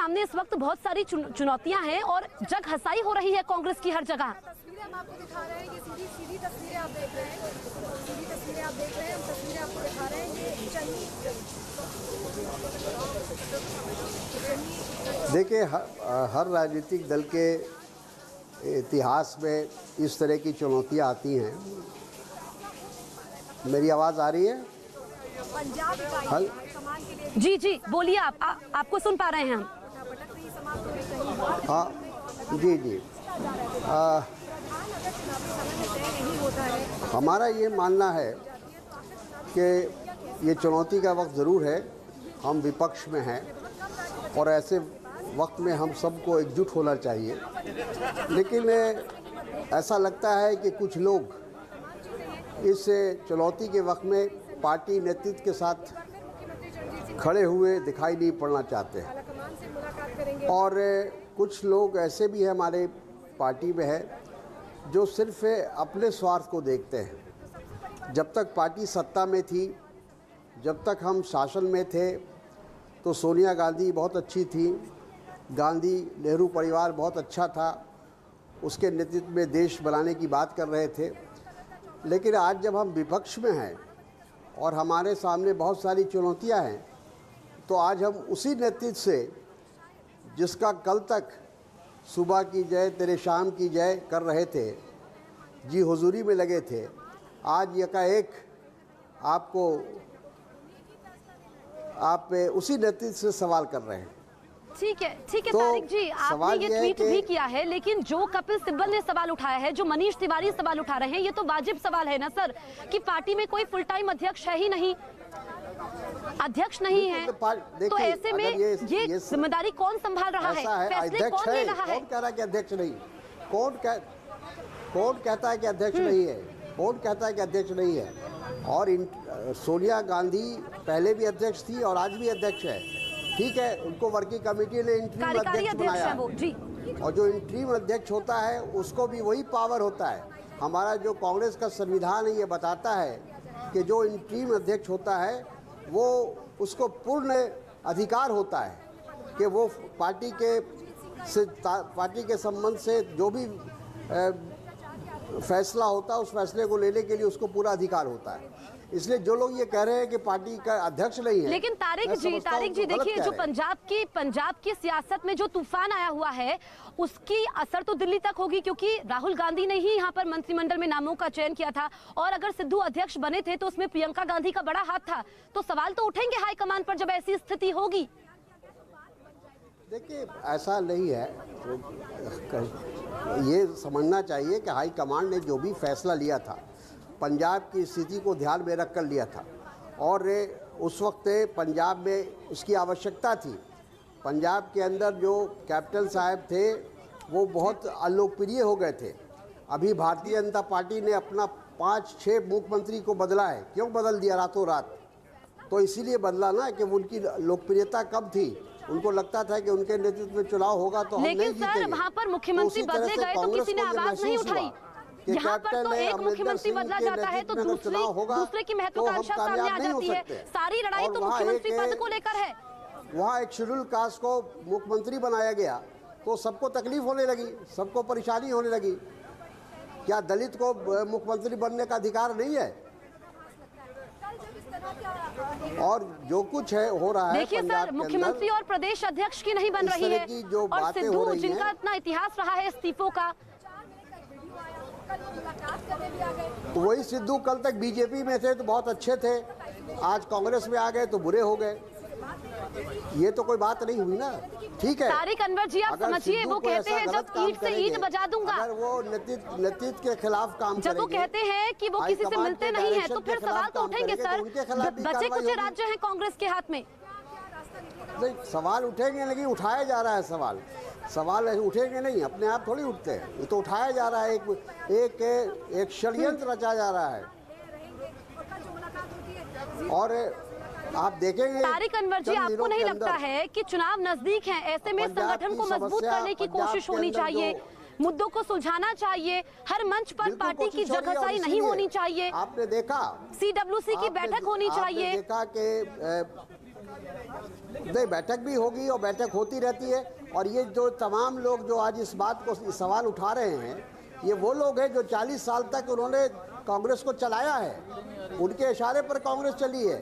सामने इस वक्त बहुत सारी चुनौतियां हैं और जग हंसाई हो रही है कांग्रेस की हर जगह। तस्वीरें हम आपको दिखा रहे हैं, ये सीधी तस्वीरें आप देख रहे हैं, सीधी तस्वीरें आप देख रहे हैं, हम तस्वीरें आपको दिखा रहे हैं। ये देखिए, हर राजनीतिक दल के इतिहास में इस तरह की चुनौतियां आती हैं। मेरी आवाज़ आ रही है? पंजाब जी जी बोलिए, आपको सुन पा रहे हैं हम। हाँ जी जी। हमारा ये मानना है कि ये चुनौती का वक्त ज़रूर है, हम विपक्ष में हैं और ऐसे वक्त में हम सबको एकजुट होना चाहिए। लेकिन ऐसा लगता है कि कुछ लोग इस चुनौती के वक्त में पार्टी नेतृत्व के साथ खड़े हुए दिखाई नहीं पड़ना चाहते हैं और कुछ लोग ऐसे भी हैं हमारे पार्टी में है जो सिर्फ अपने स्वार्थ को देखते हैं। जब तक पार्टी सत्ता में थी, जब तक हम शासन में थे तो सोनिया गांधी बहुत अच्छी थी, गांधी नेहरू परिवार बहुत अच्छा था, उसके नेतृत्व में देश बनाने की बात कर रहे थे। लेकिन आज जब हम विपक्ष में हैं और हमारे सामने बहुत सारी चुनौतियां हैं, तो आज हम उसी नेतृत्व से जिसका कल तक सुबह की जय तेरे शाम की जय कर रहे थे, जी हुजूरी में लगे थे, आज एकाएक आप उसी नेतृत्व से सवाल कर रहे हैं। ठीक है तो तारिक जी, आपने ये ट्वीट भी किया है, लेकिन जो कपिल सिब्बल ने सवाल उठाया है, जो मनीष तिवारी सवाल उठा रहे हैं, ये तो वाजिब सवाल है ना सर कि पार्टी में कोई फुल टाइम अध्यक्ष है ही नहीं, अध्यक्ष नहीं है, तो ऐसे में ये जिम्मेदारी कौन संभाल रहा है, फैसले कौन ले रहा है? कौन कह रहा है कि अध्यक्ष नहीं? कौन कहता है कि अध्यक्ष नहीं है? कौन कहता है कि अध्यक्ष नहीं है? और सोनिया गांधी पहले भी अध्यक्ष थी और आज भी अध्यक्ष है। ठीक है, उनको वर्किंग कमेटी ने इंटरिम अध्यक्ष बनाया है और जो इंटरिम अध्यक्ष होता है उसको भी वही पावर होता है। हमारा जो कांग्रेस का संविधान है ये बताता है कि जो इंटरिम अध्यक्ष होता है वो उसको पूर्ण अधिकार होता है कि वो पार्टी के संबंध से जो भी फैसला होता है उस फैसले को लेने के लिए उसको पूरा अधिकार होता है। इसलिए जो लोग ये कह रहे हैं कि पार्टी का अध्यक्ष नहीं है, लेकिन तारिक जी देखिए, जो पंजाब की सियासत में जो तूफान आया हुआ है उसकी असर तो दिल्ली तक होगी, क्योंकि राहुल गांधी ने ही यहाँ पर मंत्रिमंडल में नामों का चयन किया था और अगर सिद्धू अध्यक्ष बने थे तो उसमें प्रियंका गांधी का बड़ा हाथ था, तो सवाल तो उठेंगे हाईकमान पर जब ऐसी स्थिति होगी। देखिए, ऐसा नहीं है, ये समझना चाहिए कि हाईकमान ने जो भी फैसला लिया था पंजाब की स्थिति को ध्यान में रख कर लिया था और उस वक्त पंजाब में उसकी आवश्यकता थी। पंजाब के अंदर जो कैप्टन साहब थे वो बहुत अलोकप्रिय हो गए थे। अभी भारतीय जनता पार्टी ने अपना 5-6 मुख्यमंत्री को बदला है। क्यों बदल दिया रातों रात? तो इसीलिए बदला ना कि उनकी लोकप्रियता कम थी, उनको लगता था कि उनके नेतृत्व में चुनाव होगा तो हम नहीं जीतेंगे। लेकिन सर, वहाँ पर मुख्यमंत्री बदले गए तो किसी ने आवाज नहीं उठाई। यहाँ पर तो एक मुख्यमंत्री बदला जाता है तो दूसरे की महत्वाकांक्षा सामने आ जाती है। सारी लड़ाई तो मुख्यमंत्री पद को लेकर है। वहाँ एक शेड्यूल कास्ट को मुख्यमंत्री बनाया गया तो सबको तकलीफ होने लगी, सबको परेशानी होने लगी। क्या दलित को मुख्यमंत्री बनने का अधिकार नहीं है? और जो कुछ है हो रहा है, देखिए सर, मुख्यमंत्री और प्रदेश अध्यक्ष की नहीं बन रही है और सिद्धू जिनका इतना इतिहास रहा है इस्तीफों का, तो वही सिद्धू कल तक बीजेपी में थे तो बहुत अच्छे थे, आज कांग्रेस में आ गए तो बुरे हो गए। ये तो कोई बात नहीं हुई ना। ठीक है तारिक अनवर जी, आप समझिए, वो कहते हैं जब ईंट से ईंट बजा दूंगा, अगर वो नेतृत्व के खिलाफ काम जब वो कहते हैं कि वो किसी से मिलते नहीं है तो फिर सवाल तो उठेंगे सर। बचे कुछ राज्य हैं कांग्रेस के हाथ में, नहीं सवाल उठेंगे, लेकिन उठाया जा रहा है सवाल उठेंगे नहीं, अपने आप थोड़ी उठते हैं, ये तो उठाया जा रहा है, एक षड्यंत्र रचा जा रहा है। और आप देखेंगे तारिक अनवर जी, आपको नहीं लगता है कि चुनाव नजदीक हैं, ऐसे में संगठन को मजबूत करने की कोशिश होनी चाहिए, मुद्दों को सुलझाना चाहिए, हर मंच पर पार्टी की जगहसाई नहीं होनी चाहिए? आपने देखा CWC की बैठक होनी चाहिए। देखा कि नहीं, बैठक भी होगी और बैठक होती रहती है। और ये जो तमाम लोग जो आज इस बात को इस सवाल उठा रहे हैं, ये वो लोग हैं जो 40 साल तक उन्होंने कांग्रेस को चलाया है, उनके इशारे पर कांग्रेस चली है।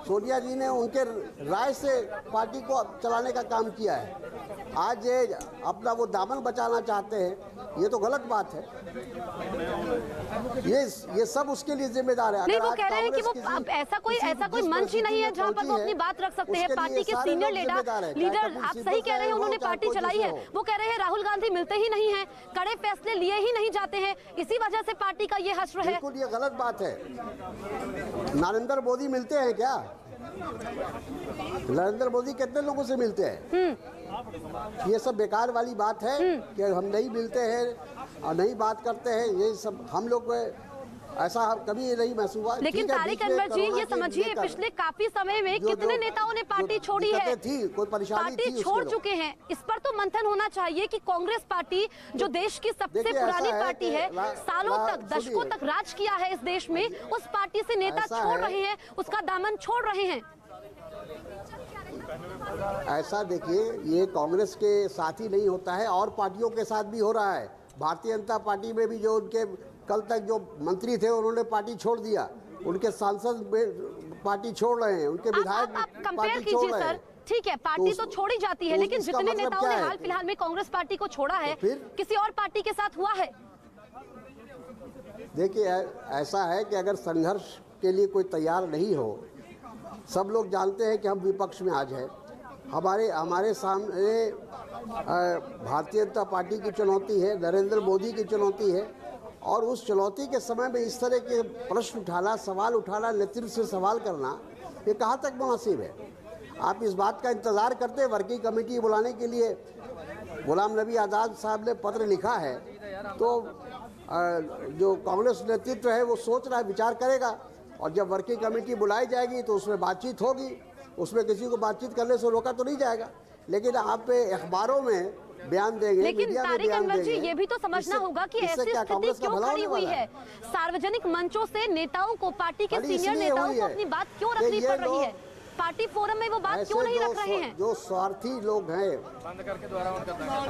सोनिया जी ने उनके राय से पार्टी को चलाने का काम किया है। आज ये अपना वो दामन बचाना चाहते हैं, ये तो गलत बात है। ये सब उसके लिए जिम्मेदार है। नहीं, वो कह रहे हैं कि वो ऐसा कोई मंच ही नहीं है जहां पर वो अपनी बात रख सकते हैं। पार्टी के सीनियर लीडर आप सही कह रहे हैं, उन्होंने पार्टी चलाई है। वो कह रहे हैं राहुल गांधी मिलते ही नहीं है, कड़े फैसले लिए ही नहीं जाते हैं, इसी वजह से पार्टी का ये हश्र है। बिल्कुल ये गलत बात है। नरेंद्र मोदी मिलते हैं क्या? नरेंद्र मोदी कितने लोगों से मिलते हैं? ये सब बेकार वाली बात है कि हम नहीं मिलते हैं और नहीं बात करते हैं। ये सब हम लोग ऐसा कभी नहीं महसूस हुआ। लेकिन तारिक अनवर जी, ये समझिए पिछले काफी समय में कितने नेताओं ने पार्टी छोड़ी है, कोई परेशानी पार्टी छोड़ चुके हैं। इस पर तो मंथन होना चाहिए कि कांग्रेस पार्टी जो देश की सबसे पुरानी पार्टी है, सालों तक दशकों तक राज किया है इस देश में, उस पार्टी से नेता छोड़ रहे हैं, उसका दामन छोड़ रहे हैं। ऐसा देखिए, ये कांग्रेस के साथ ही नहीं होता है, और पार्टियों के साथ भी हो रहा है। भारतीय जनता पार्टी में भी जो उनके कल तक जो मंत्री थे उन्होंने पार्टी छोड़ दिया, उनके सांसद पार्टी छोड़ रहे हैं, उनके विधायक पार्टी छोड़ रहे हैं। ठीक है, पार्टी तो छोड़ी जाती है, लेकिन जितने नेताओं ने हाल फिलहाल में कांग्रेस पार्टी को छोड़ा है, किसी और पार्टी के साथ हुआ है? देखिए, ऐसा है कि अगर संघर्ष के लिए कोई तैयार नहीं हो, सब लोग जानते हैं कि हम विपक्ष में आज हैं, हमारे सामने भारतीय जनता पार्टी की चुनौती है, नरेंद्र मोदी की चुनौती है, और उस चुनौती के समय में इस तरह के प्रश्न उठाना, सवाल उठाना, नेतृत्व से सवाल करना, ये कहाँ तक मुनासिब है? आप इस बात का इंतज़ार करते हैं वर्किंग कमेटी बुलाने के लिए। गुलाम नबी आज़ाद साहब ने पत्र लिखा है, तो जो कांग्रेस नेतृत्व है वो सोच रहा है, विचार करेगा, और जब वर्किंग कमेटी बुलाई जाएगी तो उसमें बातचीत होगी, उसमें किसी को बातचीत करने से रोका तो नहीं जाएगा। लेकिन आप अखबारों में बयान देंगे, लेकिन तारिक अनवर जी, ये भी तो समझना होगा कि ऐसी स्थिति क्यों खड़ी हुई है? सार्वजनिक मंचों से नेताओं को, पार्टी के सीनियर नेताओं को अपनी बात क्यों रखनी पड़ रही है? पार्टी फोरम में वो बात क्यों नहीं रख रहे हैं? जो स्वार्थी लोग हैं,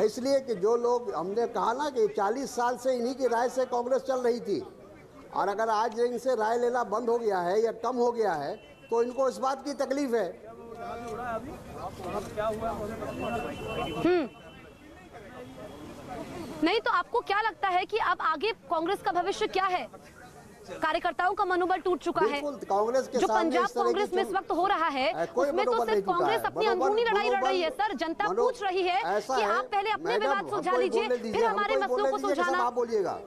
इसलिए कि जो लोग, हमने कहा ना कि 40 साल से इन्हीं की राय से कांग्रेस चल रही थी, और अगर आज इनसे राय लेना बंद हो गया है या कम हो गया है तो इनको इस बात की तकलीफ है। नहीं तो आपको क्या लगता है कि अब आगे कांग्रेस का भविष्य क्या है? कार्यकर्ताओं का मनोबल टूट चुका है। कांग्रेस के जो पंजाब कांग्रेस में इस वक्त हो रहा है, उसमें तो सिर्फ कांग्रेस अपनी अंदरूनी लड़ाई लड़ रही है। सर, जनता पूछ रही है कि आप पहले अपने विवाद सुलझा लीजिए, फिर हमारे मसलों को सुलझाना। आप बोलिएगा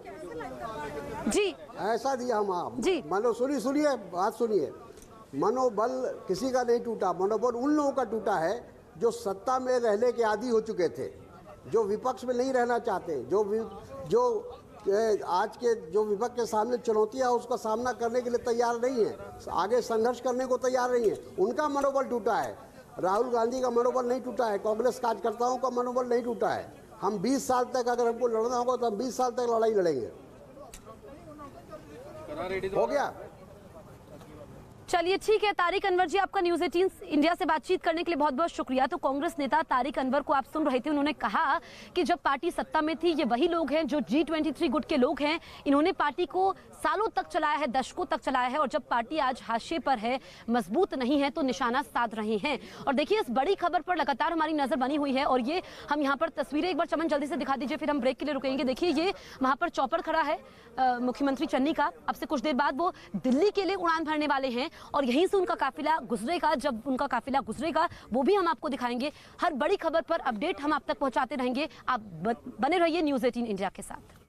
जी, ऐसा दिया हम आप जी, सुनिए बात सुनिए। मनोबल किसी का नहीं टूटा, मनोबल उन लोगों का टूटा है जो सत्ता में रहने के आदी हो चुके थे, जो विपक्ष में नहीं रहना चाहते, जो आज के जो विपक्ष के सामने चुनौतियां उसका सामना करने के लिए तैयार नहीं है, आगे संघर्ष करने को तैयार नहीं है, उनका मनोबल टूटा है। राहुल गांधी का मनोबल नहीं टूटा है, कांग्रेस कार्यकर्ताओं का मनोबल नहीं टूटा है। हम 20 साल तक, अगर हमको लड़ना होगा तो हम 20 साल तक लड़ाई लड़ेंगे। हो गया? चलिए ठीक है। तारिक अनवर जी, आपका न्यूज़ 18 इंडिया से बातचीत करने के लिए बहुत बहुत शुक्रिया। तो कांग्रेस नेता तारिक अनवर को आप सुन रहे थे, उन्होंने कहा कि जब पार्टी सत्ता में थी, ये वही लोग हैं जो G23 गुट के लोग हैं, इन्होंने पार्टी को सालों तक चलाया है, दशकों तक चलाया है, और जब पार्टी आज हाशिए पर है, मजबूत नहीं है, तो निशाना साध रहे हैं। और देखिए, इस बड़ी खबर पर लगातार हमारी नजर बनी हुई है, और ये हम यहाँ पर तस्वीरें एक बार चमन जल्दी से दिखा दीजिए, फिर हम ब्रेक के लिए रुकेंगे। देखिए, ये वहाँ पर चौपर खड़ा है मुख्यमंत्री चन्नी का। अब से कुछ देर बाद वो दिल्ली के लिए उड़ान भरने वाले हैं, और यहीं से उनका काफिला गुजरेगा। जब उनका काफिला गुजरेगा वो भी हम आपको दिखाएंगे। हर बड़ी खबर पर अपडेट हम आप तक पहुंचाते रहेंगे। आप बने रहिए न्यूज़ 18 इंडिया के साथ।